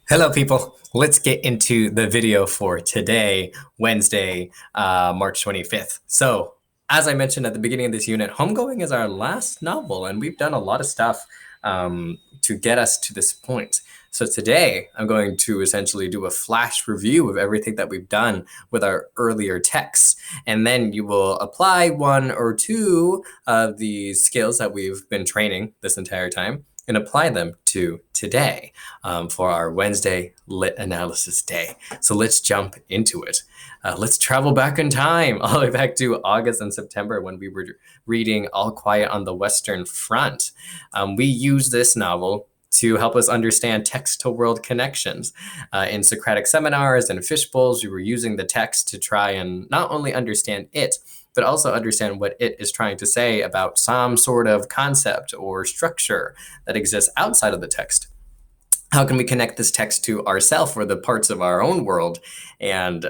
Hello, people. Let's get into the video for today, Wednesday, March 25th. So, as I mentioned at the beginning of this unit, Homegoing is our last novel, and we've done a lot of stuff to get us to this point. So today, I'm going to essentially do a flash review of everything that we've done with our earlier texts. And then you will apply one or two of the skills that we've been training this entire time and apply them to today for our Wednesday Lit Analysis Day. So let's jump into it. Let's travel back in time, all the way back to August and September when we were reading All Quiet on the Western Front. We used this novel to help us understand text-to-world connections. In Socratic seminars and fishbowls, we were using the text to try and not only understand it, but also understand what it is trying to say about some sort of concept or structure that exists outside of the text. How can we connect this text to ourself or the parts of our own world? And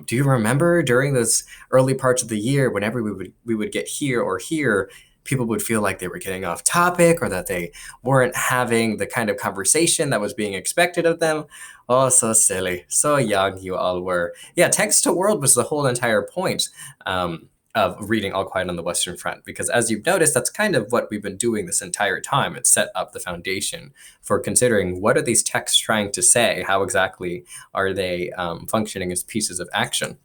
do you remember during those early parts of the year, whenever we would get here or here, people would feel like they were getting off topic or that they weren't having the kind of conversation that was being expected of them? Oh, so silly, so young you all were. Yeah, text to world was the whole entire point of reading All Quiet on the Western Front, because as you've noticed, that's kind of what we've been doing this entire time. It set up the foundation for considering what are these texts trying to say? How exactly are they functioning as pieces of action?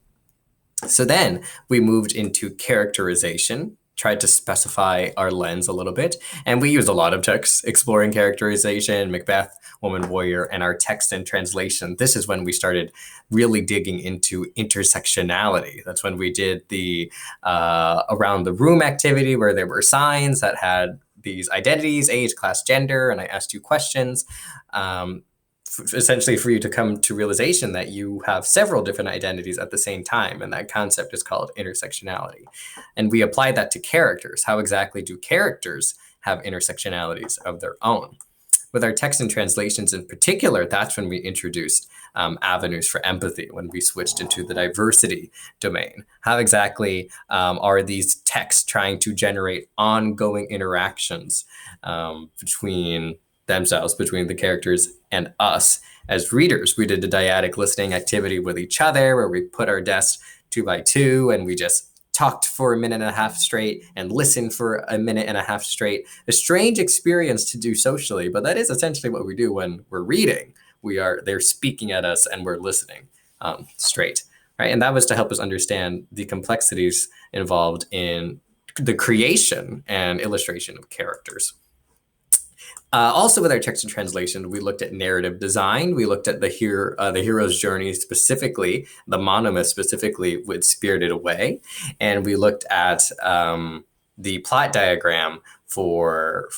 So then we moved into characterization, tried to specify our lens a little bit, and we used a lot of texts exploring characterization, Macbeth, Woman Warrior, and our text and translation. This is when we started really digging into intersectionality. That's when we did the around the room activity where there were signs that had these identities, age, class, gender, and I asked you questions. Essentially for you to come to realization that you have several different identities at the same time, and that concept is called intersectionality. And we applied that to characters. How exactly do characters have intersectionalities of their own? With our text and translations in particular, that's when we introduced avenues for empathy, when we switched into the diversity domain. How exactly are these texts trying to generate ongoing interactions between themselves, between the characters and us as readers? We did a dyadic listening activity with each other where we put our desks 2 by 2 and we just talked for a minute and a half straight and listened for a minute and a half straight. A strange experience to do socially, but that is essentially what we do when we're reading. They're speaking at us and we're listening straight, right? And that was to help us understand the complexities involved in the creation and illustration of characters. Also, with our text and translation, we looked at narrative design. We looked at the hero's journey specifically, the monomyth specifically with Spirited Away, and we looked at the plot diagram for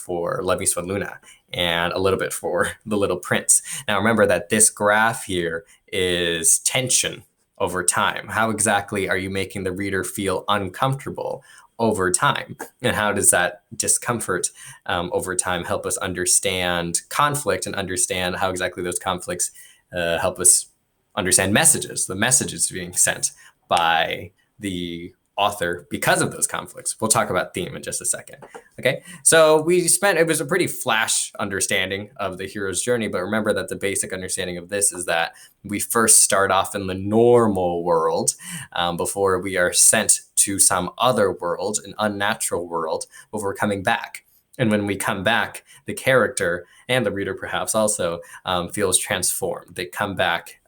La Misma Luna and a little bit for The Little Prince. Now, remember that this graph here is tension over time. How exactly are you making the reader feel uncomfortable over time? And how does that discomfort over time help us understand conflict and understand how exactly those conflicts help us understand messages, the messages being sent by the author because of those conflicts? We'll talk about theme in just a second. Okay, so it was a pretty flash understanding of the hero's journey, but remember that the basic understanding of this is that we first start off in the normal world before we are sent to some other world, an unnatural world, before coming back. And when we come back, the character and the reader perhaps also feels transformed. They come back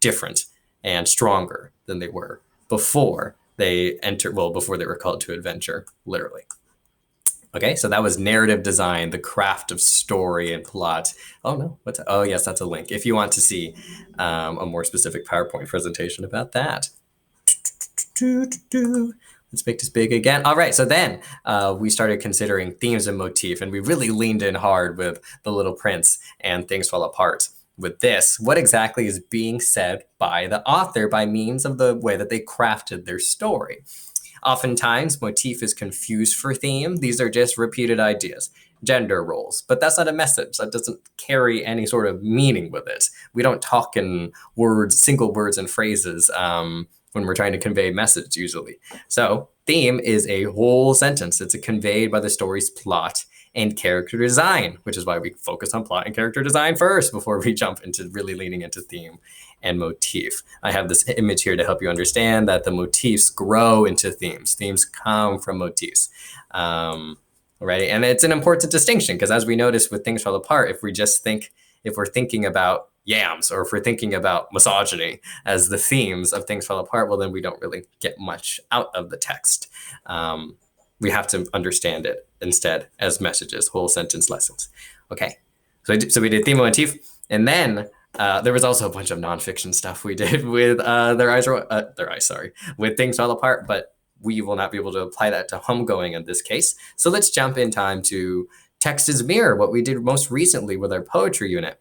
different and stronger than they were before before they were called to adventure, literally. Okay, so that was narrative design, the craft of story and plot. Oh no, oh yes, that's a link if you want to see a more specific PowerPoint presentation about that. Let's make this big again. All right, so then we started considering themes and motif, and we really leaned in hard with The Little Prince and Things Fall Apart. With this, what exactly is being said by the author by means of the way that they crafted their story? Oftentimes, motif is confused for theme. These are just repeated ideas, gender roles, but that's not a message. That doesn't carry any sort of meaning with it. We don't talk in words, single words and phrases when we're trying to convey message usually. So theme is a whole sentence. It's conveyed by the story's plot and character design, which is why we focus on plot and character design first before we jump into really leaning into theme and motif. I have this image here to help you understand that the motifs grow into themes. Themes come from motifs. Right? And it's an important distinction because as we notice with Things Fall Apart, if we're thinking about yams or if we're thinking about misogyny as the themes of Things Fall Apart, well, then we don't really get much out of the text. We have to understand it instead as messages, whole sentence lessons. Okay, so we did theme and motif, and then there was also a bunch of nonfiction stuff we did with with Things Fall Apart, but we will not be able to apply that to homegoing in this case. So let's jump in time to Text as Mirror, what we did most recently with our poetry unit.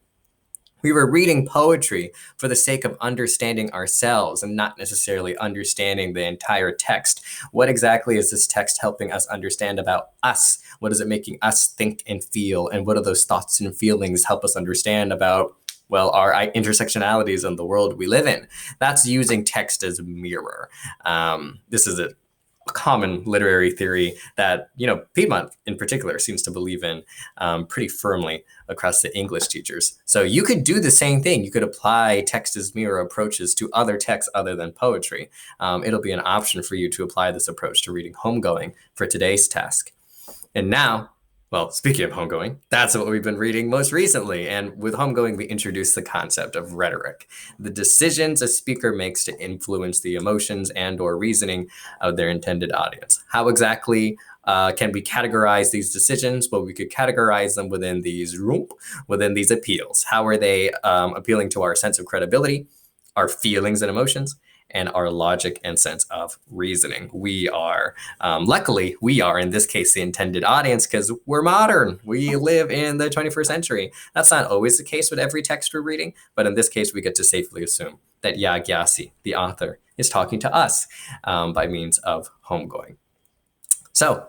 We were reading poetry for the sake of understanding ourselves and not necessarily understanding the entire text. What exactly is this text helping us understand about us? What is it making us think and feel? And what are those thoughts and feelings help us understand about, well, our intersectionalities in the world we live in? That's using text as a mirror. This is a common literary theory that, Piedmont in particular seems to believe in pretty firmly across the English teachers. So you could do the same thing. You could apply text as mirror approaches to other texts other than poetry. It'll be an option for you to apply this approach to reading homegoing for today's task. And now, well, speaking of homegoing, that's what we've been reading most recently. And with homegoing, we introduced the concept of rhetoric, the decisions a speaker makes to influence the emotions and or reasoning of their intended audience. How exactly can we categorize these decisions? Well, we could categorize them within these appeals. How are they appealing to our sense of credibility, our feelings and emotions, and our logic and sense of reasoning? Luckily, we are, in this case, the intended audience because we're modern. We live in the 21st century. That's not always the case with every text we're reading, but in this case, we get to safely assume that Yaa Gyasi, the author, is talking to us by means of homegoing. So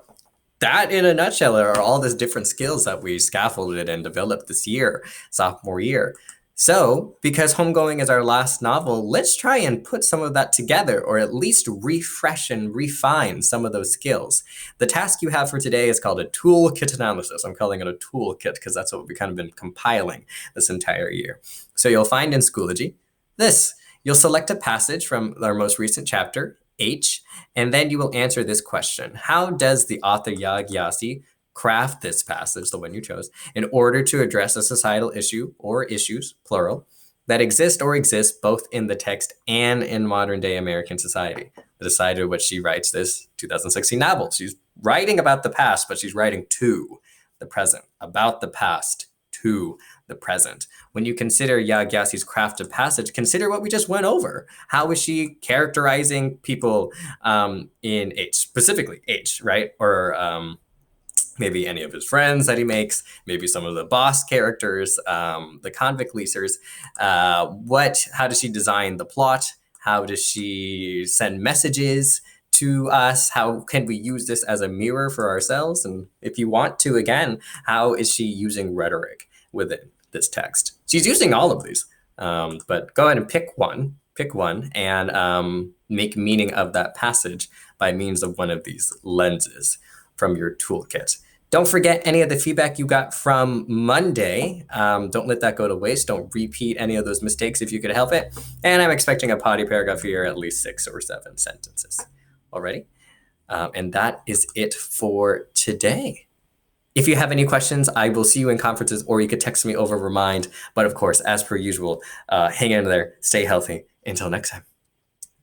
that, in a nutshell, are all these different skills that we scaffolded and developed this year, sophomore year. So, because homegoing is our last novel, let's try and put some of that together, or at least refresh and refine some of those skills. The task you have for today is called a Toolkit Analysis. I'm calling it a toolkit because that's what we've kind of been compiling this entire year. So you'll find in Schoology this. You'll select a passage from our most recent chapter, H, and then you will answer this question. How does the author Yaa Gyasi craft this passage, the one you chose, in order to address a societal issue or issues, plural, that exist both in the text and in modern day American society? The society in which she writes this 2016 novel. She's writing about the past, but she's writing to the present, about the past to the present. When you consider Yaa Gyasi's crafted passage, consider what we just went over. How is she characterizing people in H, specifically H, right? Or maybe any of his friends that he makes, maybe some of the boss characters, the convict leasers. How does she design the plot? How does she send messages to us? How can we use this as a mirror for ourselves? And if you want to, again, how is she using rhetoric within this text? She's using all of these, but go ahead and pick one and make meaning of that passage by means of one of these lenses from your toolkit. Don't forget any of the feedback you got from Monday. Don't let that go to waste. Don't repeat any of those mistakes if you could help it. And I'm expecting a potty paragraph here, at least 6 or 7 sentences. Alrighty? And that is it for today. If you have any questions, I will see you in conferences, or you could text me over Remind. But of course, as per usual, hang in there, stay healthy. Until next time.